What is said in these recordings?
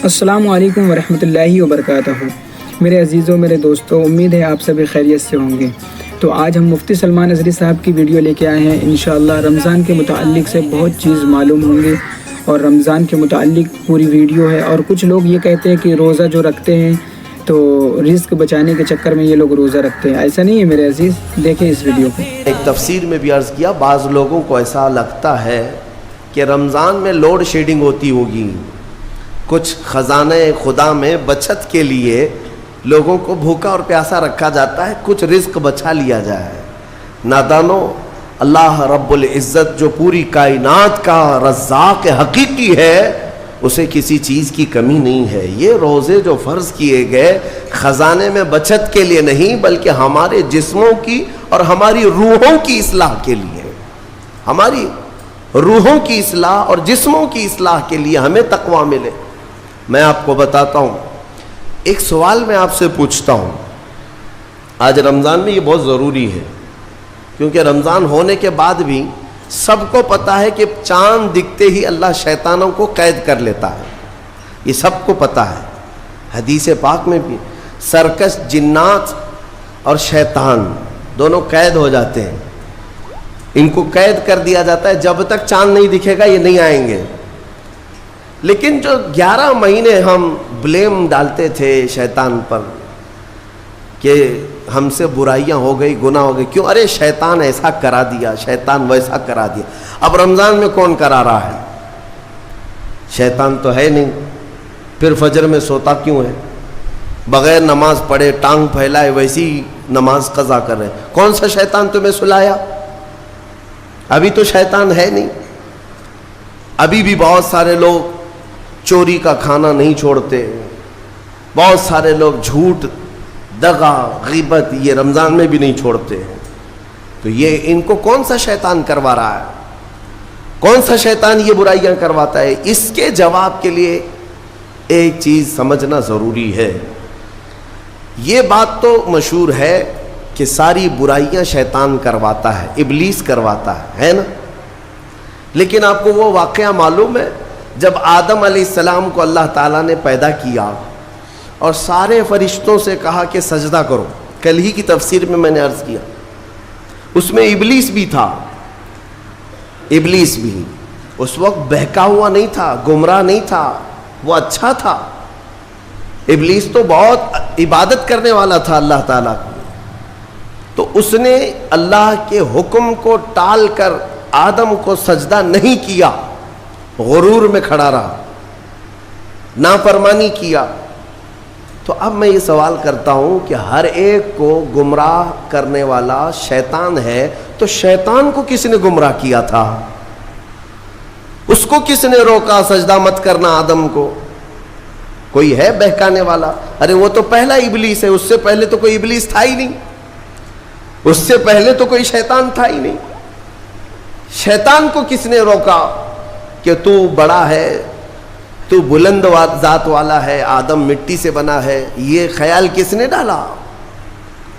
السلام علیکم ورحمۃ اللہ وبرکاتہ۔ میرے عزیزوں، میرے دوستوں، امید ہے آپ سبھی خیریت سے ہوں گے۔ تو آج ہم مفتی سلمان اظہری صاحب کی ویڈیو لے کے آئے ہیں۔ انشاءاللہ رمضان کے متعلق سے بہت چیز معلوم ہوں گے اور رمضان کے متعلق پوری ویڈیو ہے۔ اور کچھ لوگ یہ کہتے ہیں کہ روزہ جو رکھتے ہیں تو رزق بچانے کے چکر میں یہ لوگ روزہ رکھتے ہیں، ایسا نہیں ہے میرے عزیز، دیکھیں اس ویڈیو کو۔ ایک تفسیر میں بھی عرض کیا، بعض لوگوں کو ایسا لگتا ہے کہ رمضان میں لوڈ شیڈنگ ہوتی ہوگی، کچھ خزانہ خدا میں بچت کے لیے لوگوں کو بھوکا اور پیاسا رکھا جاتا ہے، کچھ رزق بچا لیا جائے۔ نادانو، اللہ رب العزت جو پوری کائنات کا رزاق حقیقی ہے، اسے کسی چیز کی کمی نہیں ہے۔ یہ روزے جو فرض کیے گئے خزانے میں بچت کے لیے نہیں، بلکہ ہمارے جسموں کی اور ہماری روحوں کی اصلاح کے لیے، ہماری روحوں کی اصلاح اور جسموں کی اصلاح کے لیے ہمیں تقویٰ ملے۔ میں آپ کو بتاتا ہوں، ایک سوال میں آپ سے پوچھتا ہوں، آج رمضان میں یہ بہت ضروری ہے، کیونکہ رمضان ہونے کے بعد بھی سب کو پتا ہے کہ چاند دکھتے ہی اللہ شیطانوں کو قید کر لیتا ہے، یہ سب کو پتا ہے۔ حدیث پاک میں بھی سرکش جنات اور شیطان دونوں قید ہو جاتے ہیں، ان کو قید کر دیا جاتا ہے، جب تک چاند نہیں دکھے گا یہ نہیں آئیں گے۔ لیکن جو 11 مہینے ہم بلیم ڈالتے تھے شیطان پر کہ ہم سے برائیاں ہو گئی، گناہ ہو گئی، کیوں؟ ارے شیطان ایسا کرا دیا، شیطان ویسا کرا دیا۔ اب رمضان میں کون کرا رہا ہے؟ شیطان تو ہے نہیں، پھر فجر میں سوتا کیوں ہے؟ بغیر نماز پڑھے ٹانگ پھیلائے ویسی نماز قضا کر رہے ہیں۔ کون سا شیطان تمہیں سلایا؟ ابھی تو شیطان ہے نہیں۔ ابھی بھی بہت سارے لوگ چوری کا کھانا نہیں چھوڑتے، بہت سارے لوگ جھوٹ، دغا، غیبت یہ رمضان میں بھی نہیں چھوڑتے ہیں۔ تو یہ ان کو کون سا شیطان کروا رہا ہے؟ کون سا شیطان یہ برائیاں کرواتا ہے؟ اس کے جواب کے لیے ایک چیز سمجھنا ضروری ہے۔ یہ بات تو مشہور ہے کہ ساری برائیاں شیطان کرواتا ہے، ابلیس کرواتا ہے نا؟ لیکن آپ کو وہ واقعہ معلوم ہے جب آدم علیہ السلام کو اللہ تعالیٰ نے پیدا کیا اور سارے فرشتوں سے کہا کہ سجدہ کرو، کل ہی کی تفسیر میں میں نے عرض کیا، اس میں ابلیس بھی تھا۔ ابلیس بھی اس وقت بہکا ہوا نہیں تھا، گمراہ نہیں تھا، وہ اچھا تھا۔ ابلیس تو بہت عبادت کرنے والا تھا اللہ تعالیٰ کی، تو اس نے اللہ کے حکم کو ٹال کر آدم کو سجدہ نہیں کیا، غرور میں کھڑا رہا، نافرمانی کیا۔ تو اب میں یہ سوال کرتا ہوں کہ ہر ایک کو گمراہ کرنے والا شیطان ہے، تو شیطان کو کس نے گمراہ کیا تھا؟ اس کو کس نے روکا سجدہ مت کرنا آدم کو؟ کوئی ہے بہکانے والا؟ ارے وہ تو پہلا ابلیس ہے، اس سے پہلے تو کوئی ابلیس تھا ہی نہیں، اس سے پہلے تو کوئی شیطان تھا ہی نہیں۔ شیطان کو کس نے روکا کہ تو بڑا ہے، تو بلند ذات والا ہے، آدم مٹی سے بنا ہے؟ یہ خیال کس نے ڈالا؟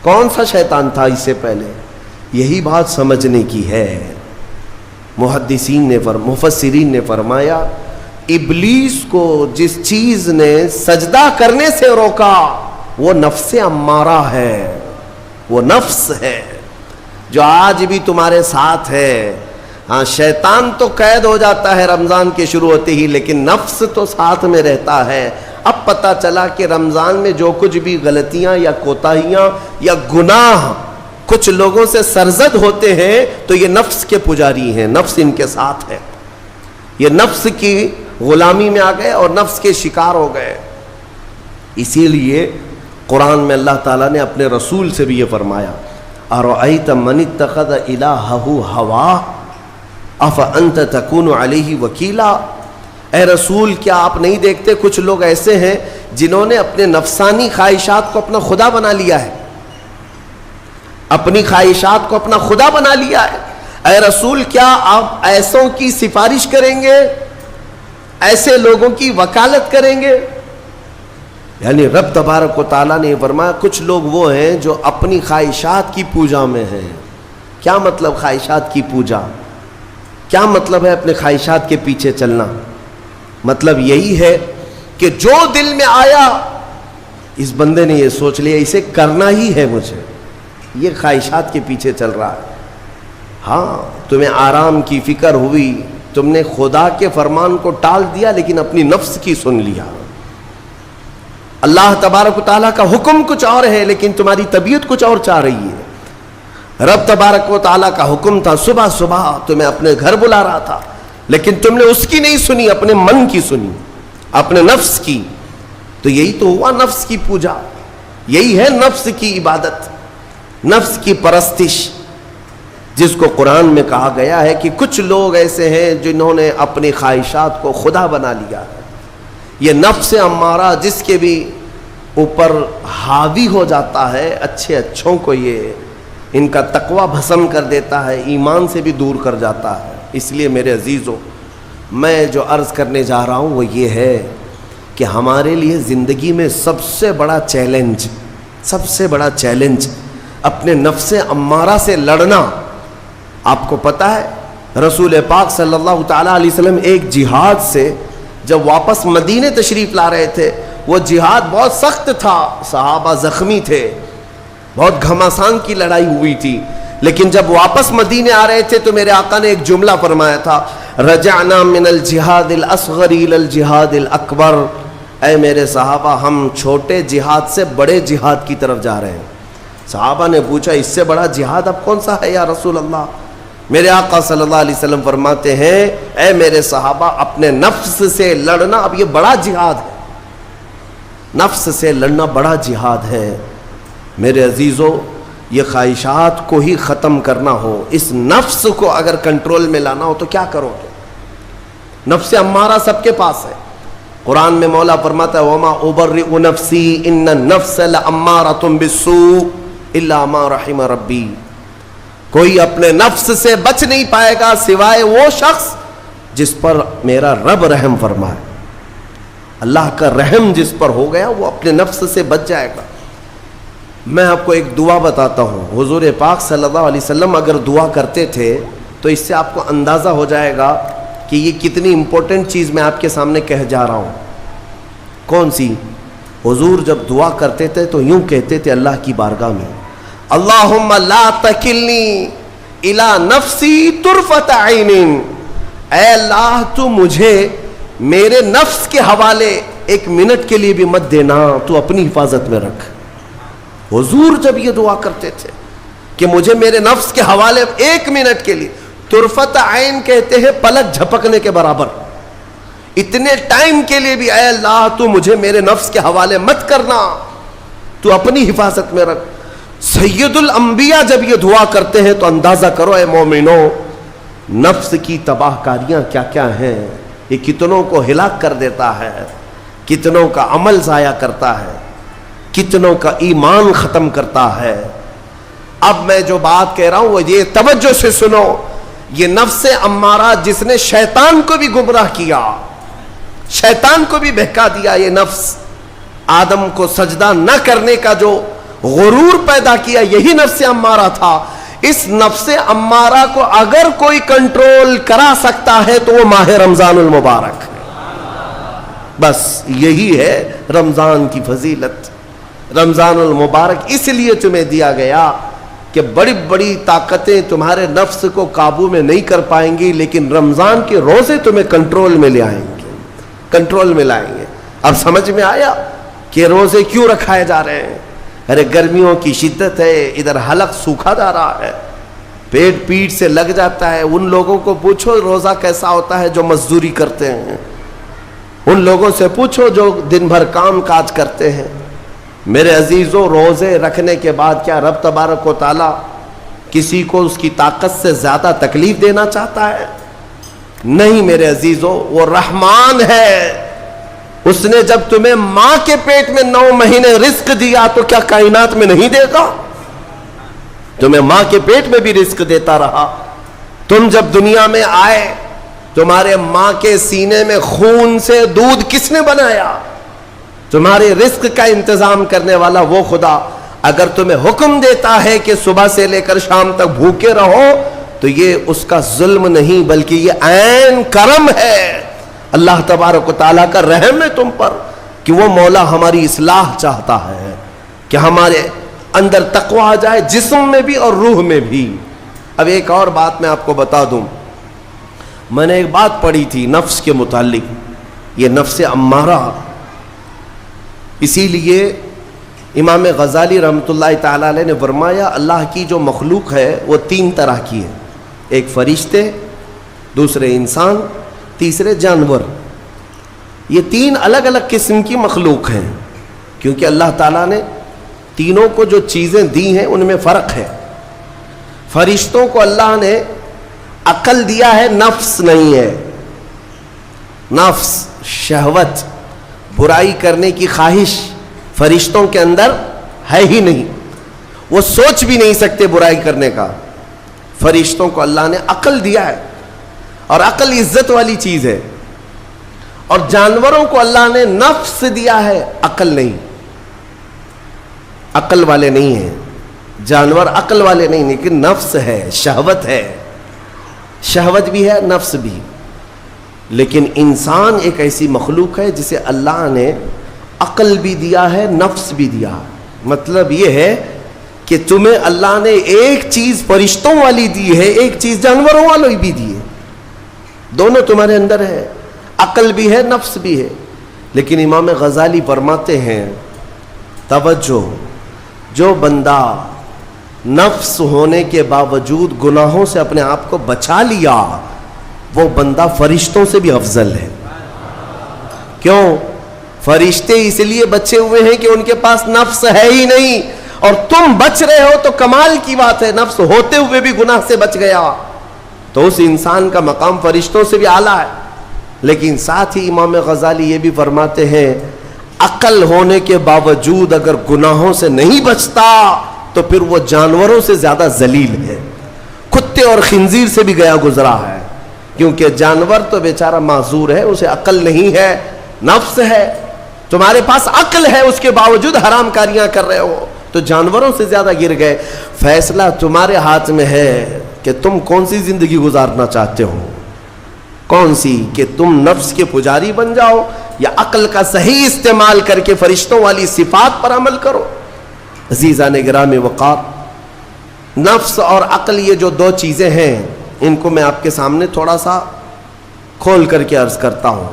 کون سا شیطان تھا اس سے پہلے؟ یہی بات سمجھنے کی ہے۔ محدثین نے مفسرین نے فرمایا، ابلیس کو جس چیز نے سجدہ کرنے سے روکا وہ نفس امارہ ہے، وہ نفس ہے جو آج بھی تمہارے ساتھ ہے۔ ہاں، شیطان تو قید ہو جاتا ہے رمضان کے شروع ہوتے ہی، لیکن نفس تو ساتھ میں رہتا ہے۔ اب پتہ چلا کہ رمضان میں جو کچھ بھی غلطیاں یا کوتاہیاں یا گناہ کچھ لوگوں سے سرزد ہوتے ہیں تو یہ نفس کے پجاری ہیں، نفس ان کے ساتھ ہے، یہ نفس کی غلامی میں آ گئے اور نفس کے شکار ہو گئے۔ اسی لیے قرآن میں اللہ تعالیٰ نے اپنے رسول سے بھی یہ فرمایا، اَرَأَيْتَ مَنِ اتَّخَذَ إِلَٰهَهُ هَوَاهُ أَفَأَنْتَ تَكُونُ عَلَيْهِ وَكِيلًا۔ اے رسول، کیا آپ نہیں دیکھتے کچھ لوگ ایسے ہیں جنہوں نے اپنے نفسانی خواہشات کو اپنا خدا بنا لیا ہے، اپنی خواہشات کو اپنا خدا بنا لیا ہے۔ اے رسول، کیا آپ ایسوں کی سفارش کریں گے، ایسے لوگوں کی وکالت کریں گے؟ یعنی رب تبارک و تعالیٰ نے فرمایا کچھ لوگ وہ ہیں جو اپنی خواہشات کی پوجا میں ہیں۔ کیا مطلب خواہشات کی پوجا؟ کیا مطلب ہے اپنے خواہشات کے پیچھے چلنا؟ مطلب یہی ہے کہ جو دل میں آیا اس بندے نے یہ سوچ لیا اسے کرنا ہی ہے مجھے، یہ خواہشات کے پیچھے چل رہا ہے۔ ہاں تمہیں آرام کی فکر ہوئی، تم نے خدا کے فرمان کو ٹال دیا لیکن اپنی نفس کی سن لیا۔ اللہ تبارک و تعالیٰ کا حکم کچھ اور ہے لیکن تمہاری طبیعت کچھ اور چاہ رہی ہے۔ رب تبارک و تعالیٰ کا حکم تھا صبح صبح تمہیں اپنے گھر بلا رہا تھا لیکن تم نے اس کی نہیں سنی، اپنے من کی سنی، اپنے نفس کی۔ تو یہی تو ہوا نفس کی پوجا، یہی ہے نفس کی عبادت، نفس کی پرستش، جس کو قرآن میں کہا گیا ہے کہ کچھ لوگ ایسے ہیں جنہوں نے اپنی خواہشات کو خدا بنا لیا ہے۔ یہ نفس امارہ جس کے بھی اوپر حاوی ہو جاتا ہے، اچھے اچھوں کو یہ ان کا تقوی بھسم کر دیتا ہے، ایمان سے بھی دور کر جاتا ہے۔ اس لیے میرے عزیزو، میں جو عرض کرنے جا رہا ہوں وہ یہ ہے کہ ہمارے لیے زندگی میں سب سے بڑا چیلنج اپنے نفس امارہ سے لڑنا۔ آپ کو پتہ ہے رسول پاک صلی اللہ تعالیٰ علیہ وسلم ایک جہاد سے جب واپس مدینے تشریف لا رہے تھے، وہ جہاد بہت سخت تھا، صحابہ زخمی تھے، بہت گھماسان کی لڑائی ہوئی تھی، لیکن جب واپس مدینے آ رہے تھے تو میرے آقا نے ایک جملہ فرمایا تھا، رجعنا من الجہاد الاصغر الى الجہاد الاکبر۔ اے میرے صحابہ، ہم چھوٹے جہاد سے بڑے جہاد کی طرف جا رہے ہیں۔ صحابہ نے پوچھا اس سے بڑا جہاد اب کون سا ہے یا رسول اللہ؟ میرے آقا صلی اللہ علیہ وسلم فرماتے ہیں، اے میرے صحابہ، اپنے نفس سے لڑنا اب یہ بڑا جہاد ہے، نفس سے لڑنا بڑا جہاد ہے۔ میرے عزیزو، یہ خواہشات کو ہی ختم کرنا ہو، اس نفس کو اگر کنٹرول میں لانا ہو تو کیا کرو گے؟ نفس امارہ سب کے پاس ہے۔ قرآن میں مولا فرماتا ہے وَمَا أُبَرِّئُ نَفْسِي إِنَّ النَّفْسَ لَأَمَّارَةٌ بِالسُّوءِ إِلَّا مَا رَحِمَ رَبِّي۔ کوئی اپنے نفس سے بچ نہیں پائے گا سوائے وہ شخص جس پر میرا رب رحم فرمائے۔ اللہ کا رحم جس پر ہو گیا وہ اپنے نفس سے بچ جائے گا۔ میں آپ کو ایک دعا بتاتا ہوں، حضور پاک صلی اللہ علیہ وسلم اگر دعا کرتے تھے تو اس سے آپ کو اندازہ ہو جائے گا کہ یہ کتنی امپورٹنٹ چیز میں آپ کے سامنے کہہ جا رہا ہوں۔ کون سی؟ حضور جب دعا کرتے تھے تو یوں کہتے تھے اللہ کی بارگاہ میں، اللہم لا تکلنی الی نفسی طرفۃ عین۔ اے اللہ تو مجھے میرے نفس کے حوالے ایک منٹ کے لیے بھی مت دینا، تو اپنی حفاظت میں رکھ۔ حضور جب یہ دعا کرتے تھے کہ مجھے میرے نفس کے حوالے ایک منٹ کے لیے، طرفۃ عین کہتے ہیں پلک جھپکنے کے برابر، اتنے ٹائم کے لیے بھی اے اللہ تو مجھے میرے نفس کے حوالے مت کرنا، تو اپنی حفاظت میں رکھ۔ سید الانبیاء جب یہ دعا کرتے ہیں تو اندازہ کرو اے مومنو، نفس کی تباہ کاریاں کیا کیا ہیں، یہ کتنوں کو ہلاک کر دیتا ہے، کتنوں کا عمل ضائع کرتا ہے، کتنوں کا ایمان ختم کرتا ہے۔ اب میں جو بات کہہ رہا ہوں وہ یہ توجہ سے سنو، یہ نفس امارہ جس نے شیطان کو بھی گمراہ کیا، شیطان کو بھی بہکا دیا، یہ نفس آدم کو سجدہ نہ کرنے کا جو غرور پیدا کیا، یہی نفس امارہ تھا۔ اس نفس امارہ کو اگر کوئی کنٹرول کرا سکتا ہے تو وہ ماہ رمضان المبارک، بس یہی ہے رمضان کی فضیلت۔ رمضان المبارک اس لیے تمہیں دیا گیا کہ بڑی بڑی طاقتیں تمہارے نفس کو قابو میں نہیں کر پائیں گی، لیکن رمضان کے روزے تمہیں کنٹرول میں لے آئیں گے، کنٹرول میں لائیں گے۔ اب سمجھ میں آیا کہ روزے کیوں رکھائے جا رہے ہیں؟ ارے گرمیوں کی شدت ہے، ادھر حلق سوکھا جا رہا ہے، پیٹ پیٹ سے لگ جاتا ہے۔ ان لوگوں کو پوچھو روزہ کیسا ہوتا ہے جو مزدوری کرتے ہیں، ان لوگوں سے پوچھو جو دن بھر کام کاج کرتے ہیں۔ میرے عزیزوں، روزے رکھنے کے بعد کیا رب تبارک و تعالی کسی کو اس کی طاقت سے زیادہ تکلیف دینا چاہتا ہے؟ نہیں میرے عزیزوں، وہ رحمان ہے۔ اس نے جب تمہیں ماں کے پیٹ میں 9 مہینے رزق دیا تو کیا کائنات میں نہیں دے گا؟ تمہیں ماں کے پیٹ میں بھی رزق دیتا رہا۔ تم جب دنیا میں آئے، تمہارے ماں کے سینے میں خون سے دودھ کس نے بنایا؟ تمہارے رزق کا انتظام کرنے والا وہ خدا اگر تمہیں حکم دیتا ہے کہ صبح سے لے کر شام تک بھوکے رہو تو یہ اس کا ظلم نہیں بلکہ یہ عین کرم ہے، اللہ تبارک و تعالیٰ کا رحم ہے تم پر۔ کہ وہ مولا ہماری اصلاح چاہتا ہے کہ ہمارے اندر تقوی آ جائے، جسم میں بھی اور روح میں بھی۔ اب ایک اور بات میں آپ کو بتا دوں، میں نے ایک بات پڑھی تھی نفس کے متعلق، یہ نفس امارہ، اسی لیے امام غزالی رحمۃ اللہ تعالی علیہ نے فرمایا اللہ کی جو مخلوق ہے وہ 3 طرح کی ہے، ایک فرشتے، دوسرے انسان، تیسرے جانور۔ یہ 3 الگ الگ قسم کی مخلوق ہیں، کیونکہ اللہ تعالیٰ نے تینوں کو جو چیزیں دی ہیں ان میں فرق ہے۔ فرشتوں کو اللہ نے عقل دیا ہے، نفس نہیں ہے۔ نفس، شہوت، برائی کرنے کی خواہش فرشتوں کے اندر ہے ہی نہیں، وہ سوچ بھی نہیں سکتے برائی کرنے کا۔ فرشتوں کو اللہ نے عقل دیا ہے، اور عقل عزت والی چیز ہے۔ اور جانوروں کو اللہ نے نفس دیا ہے، عقل نہیں، عقل والے نہیں ہیں جانور، عقل والے نہیں، لیکن نفس ہے، شہوت ہے، شہوت بھی ہے، نفس بھی۔ لیکن انسان ایک ایسی مخلوق ہے جسے اللہ نے عقل بھی دیا ہے، نفس بھی دیا۔ مطلب یہ ہے کہ تمہیں اللہ نے ایک چیز فرشتوں والی دی ہے، ایک چیز جانوروں والی بھی دی ہے، دونوں تمہارے اندر ہے، عقل بھی ہے، نفس بھی ہے۔ لیکن امام غزالی فرماتے ہیں توجہ، جو بندہ نفس ہونے کے باوجود گناہوں سے اپنے آپ کو بچا لیا، وہ بندہ فرشتوں سے بھی افضل ہے۔ کیوں؟ فرشتے اس لیے بچے ہوئے ہیں کہ ان کے پاس نفس ہے ہی نہیں، اور تم بچ رہے ہو تو کمال کی بات ہے، نفس ہوتے ہوئے بھی گناہ سے بچ گیا تو اس انسان کا مقام فرشتوں سے بھی اعلیٰ ہے۔ لیکن ساتھ ہی امام غزالی یہ بھی فرماتے ہیں عقل ہونے کے باوجود اگر گناہوں سے نہیں بچتا تو پھر وہ جانوروں سے زیادہ ذلیل ہے، کتے اور خنزیر سے بھی گیا گزرا ہے، کیونکہ جانور تو بیچارہ معذور ہے، اسے عقل نہیں ہے، نفس ہے۔ تمہارے پاس عقل ہے، اس کے باوجود حرام کاریاں کر رہے ہو تو جانوروں سے زیادہ گر گئے۔ فیصلہ تمہارے ہاتھ میں ہے کہ تم کون سی زندگی گزارنا چاہتے ہو، کون سی، کہ تم نفس کے پجاری بن جاؤ یا عقل کا صحیح استعمال کر کے فرشتوں والی صفات پر عمل کرو۔ عزیزان گرامی وقار، نفس اور عقل یہ جو 2 چیزیں ہیں، ان کو میں آپ کے سامنے تھوڑا سا کھول کر کے عرض کرتا ہوں۔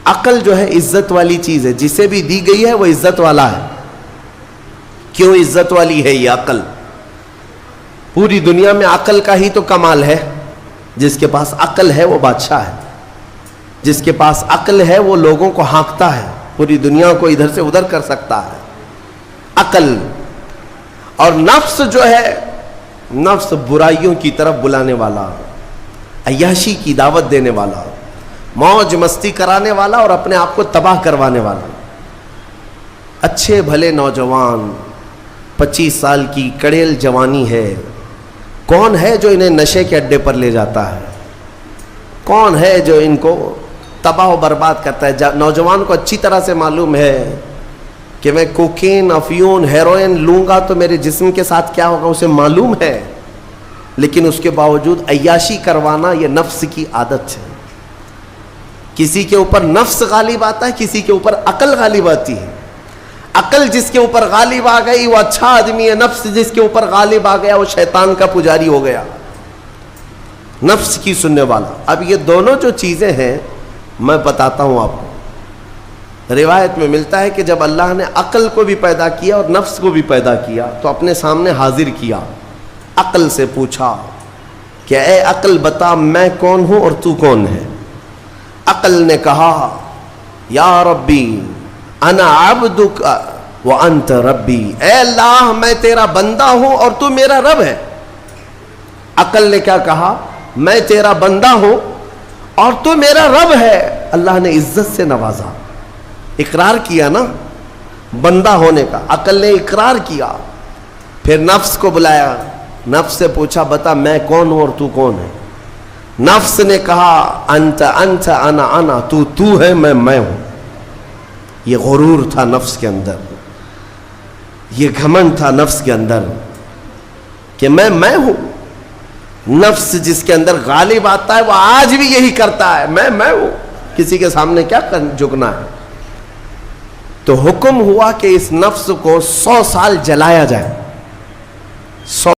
عقل جو ہے عزت والی چیز ہے، جسے بھی دی گئی ہے وہ عزت والا ہے۔ کیوں عزت والی ہے یہ عقل؟ پوری دنیا میں عقل کا ہی تو کمال ہے، جس کے پاس عقل ہے وہ بادشاہ ہے، جس کے پاس عقل ہے وہ لوگوں کو ہانکتا ہے، پوری دنیا کو ادھر سے ادھر کر سکتا ہے۔ عقل اور نفس جو ہے، نفس برائیوں کی طرف بلانے والا، عیاشی کی دعوت دینے والا، موج مستی کرانے والا اور اپنے آپ کو تباہ کروانے والا۔ اچھے بھلے نوجوان، 25 سال کی کڑیل جوانی ہے، کون ہے جو انہیں نشے کے اڈے پر لے جاتا ہے؟ کون ہے جو ان کو تباہ و برباد کرتا ہے؟ نوجوان کو اچھی طرح سے معلوم ہے کہ میں کوکین، افیون، ہیروئن لوں گا تو میرے جسم کے ساتھ کیا ہوگا، اسے معلوم ہے، لیکن اس کے باوجود عیاشی کروانا یہ نفس کی عادت ہے۔ کسی کے اوپر نفس غالب آتا ہے، کسی کے اوپر عقل غالب آتی ہے۔ عقل جس کے اوپر غالب آ گئی وہ اچھا آدمی ہے، نفس جس کے اوپر غالب آ گیا وہ شیطان کا پجاری ہو گیا، نفس کی سننے والا۔ اب یہ دونوں جو چیزیں ہیں میں بتاتا ہوں آپ کو۔ روایت میں ملتا ہے کہ جب اللہ نے عقل کو بھی پیدا کیا اور نفس کو بھی پیدا کیا تو اپنے سامنے حاضر کیا، عقل سے پوچھا کہ اے عقل بتا میں کون ہوں اور تو کون ہے؟ عقل نے کہا یا ربی انا عبدک وانت ربی، اے اللہ میں تیرا بندہ ہوں اور تو میرا رب ہے۔ عقل نے کیا کہا؟ میں تیرا بندہ ہوں اور تو میرا رب ہے۔ اللہ نے عزت سے نوازا، اقرار کیا نا بندہ ہونے کا، عقل نے اقرار کیا۔ پھر نفس کو بلایا، نفس سے پوچھا بتا میں کون ہوں اور تو کون ہے؟ نفس نے کہا انت انت انا انا، تو ہے میں ہوں۔ یہ غرور تھا نفس کے اندر، یہ گھمنڈ تھا نفس کے اندر کہ میں ہوں۔ نفس جس کے اندر غالب آتا ہے وہ آج بھی یہی کرتا ہے، میں ہوں، کسی کے سامنے کیا جھکنا ہے۔ تو حکم ہوا کہ اس نفس کو 100 سال جلایا جائے. 100